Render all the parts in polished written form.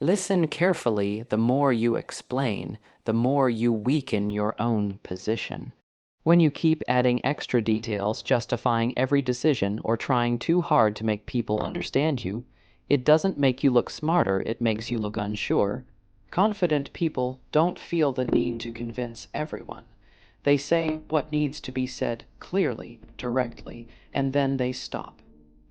Listen carefully. The more you explain, the more you weaken your own position. When you keep adding extra details, justifying every decision, or trying too hard to make people understand you, it doesn't make you look smarter, it makes you look unsure. Confident people don't feel the need to convince everyone. They say what needs to be said clearly, directly, and then they stop.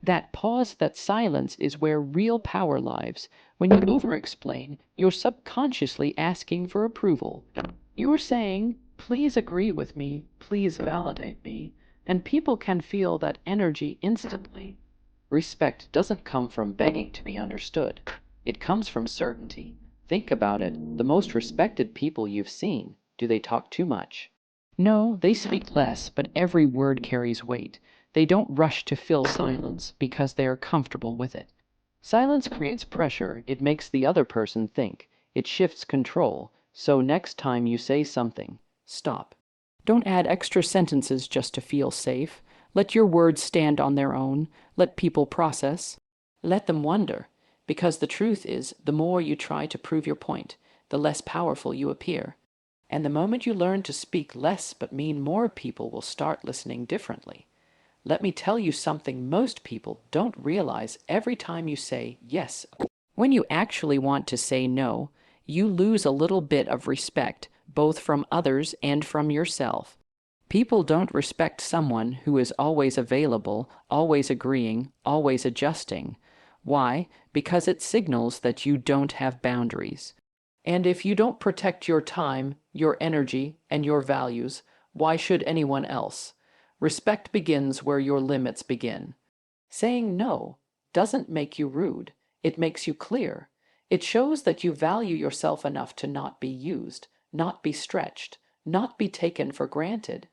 That pause, that silence is where real power lies. When you over-explain, you're subconsciously asking for approval. You're saying, please agree with me, please validate me, and people can feel that energy instantly. Respect doesn't come from begging to be understood. It comes from certainty. Think about it. The most respected people you've seen, do they talk too much? No, they speak less, but every word carries weight. They don't rush to fill silence because they are comfortable with it. Silence creates pressure. It makes the other person think. It shifts control. So next time you say something, stop. Don't add extra sentences just to feel safe. Let your words stand on their own. Let people process. Let them wonder. Because the truth is, the more you try to prove your point, the less powerful you appear. And the moment you learn to speak less but mean more, people will start listening differently. Let me tell you something most people don't realize. Every time you say yes, when you actually want to say no, you lose a little bit of respect, both from others and from yourself. People don't respect someone who is always available, always agreeing, always adjusting. Why? Because it signals that you don't have boundaries. And if you don't protect your time, your energy, and your values, why should anyone else? Respect begins where your limits begin. Saying no doesn't make you rude, it makes you clear. It shows that you value yourself enough to not be used, not be stretched, not be taken for granted.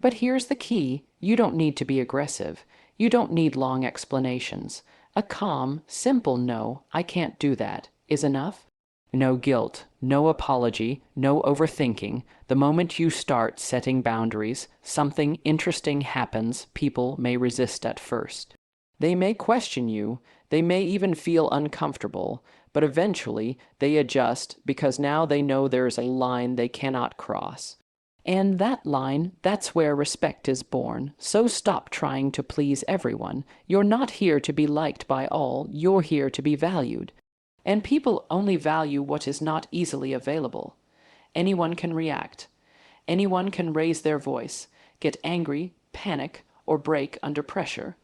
But here's the key: you don't need to be aggressive. You don't need long explanations. A calm, simple no, I can't do that, is enough. No guilt, no apology, no overthinking. The moment you start setting boundaries, something interesting happens. People may resist at first. They may question you, they may even feel uncomfortable, but eventually they adjust because now they know there's a line they cannot cross. And that line, that's where respect is born. So stop trying to please everyone. You're not here to be liked by all, you're here to be valued. And people only value what is not easily available. Anyone can react. Anyone can raise their voice, get angry, panic, or break under pressure.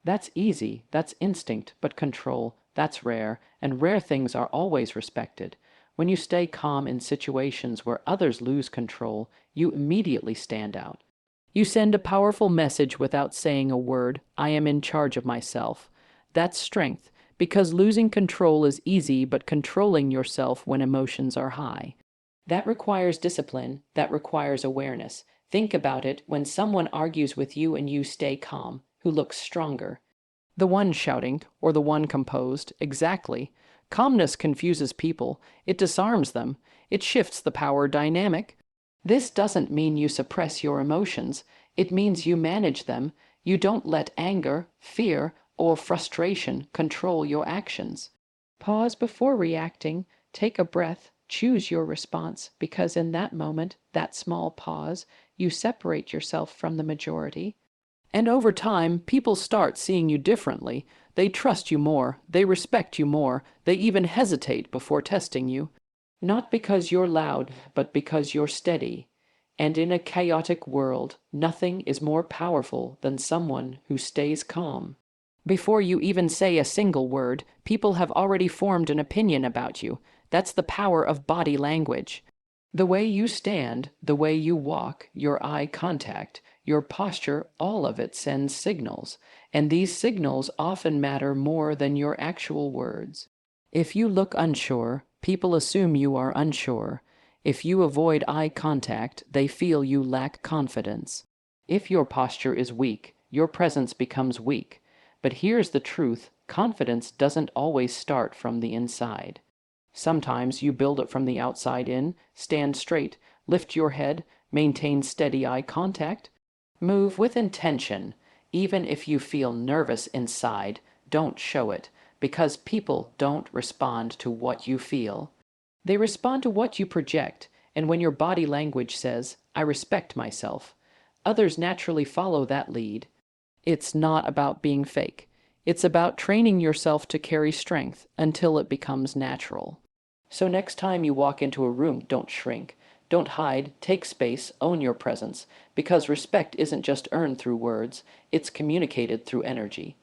That's easy, that's instinct, but control, that's rare, and rare things are always respected. When you stay calm in situations where others lose control, you immediately stand out. You send a powerful message without saying a word. I am in charge of myself. That's strength, because losing control is easy, but controlling yourself when emotions are high, that requires discipline, that requires awareness. Think about it: when someone argues with you and you stay calm, who looks stronger? The one shouting or the one composed? Exactly. Calmness confuses people. It disarms them. It shifts the power dynamic. This doesn't mean you suppress your emotions. It means you manage them. You don't let anger, fear, or frustration control your actions. Pause before reacting. Take a breath. Choose your response, because in that moment, that small pause, you separate yourself from the majority. And over time, people start seeing you differently. They trust you more, they respect you more, they even hesitate before testing you. Not because you're loud, but because you're steady. And in a chaotic world, nothing is more powerful than someone who stays calm. Before you even say a single word, people have already formed an opinion about you. That's the power of body language. The way you stand, the way you walk, your eye contact, your posture, all of it sends signals, and these signals often matter more than your actual words. If you look unsure, people assume you are unsure. If you avoid eye contact, they feel you lack confidence. If your posture is weak, your presence becomes weak. But here's the truth: confidence doesn't always start from the inside. Sometimes you build it from the outside in. Stand straight, lift your head, maintain steady eye contact. Move with intention. Even if you feel nervous inside, don't show it. because people don't respond to what you feel. They respond to what you project, and when your body language says, I respect myself, others naturally follow that lead. It's not about being fake. It's about training yourself to carry strength until it becomes natural. So next time you walk into a room, don't shrink. Don't hide, take space, own your presence, because respect isn't just earned through words, it's communicated through energy.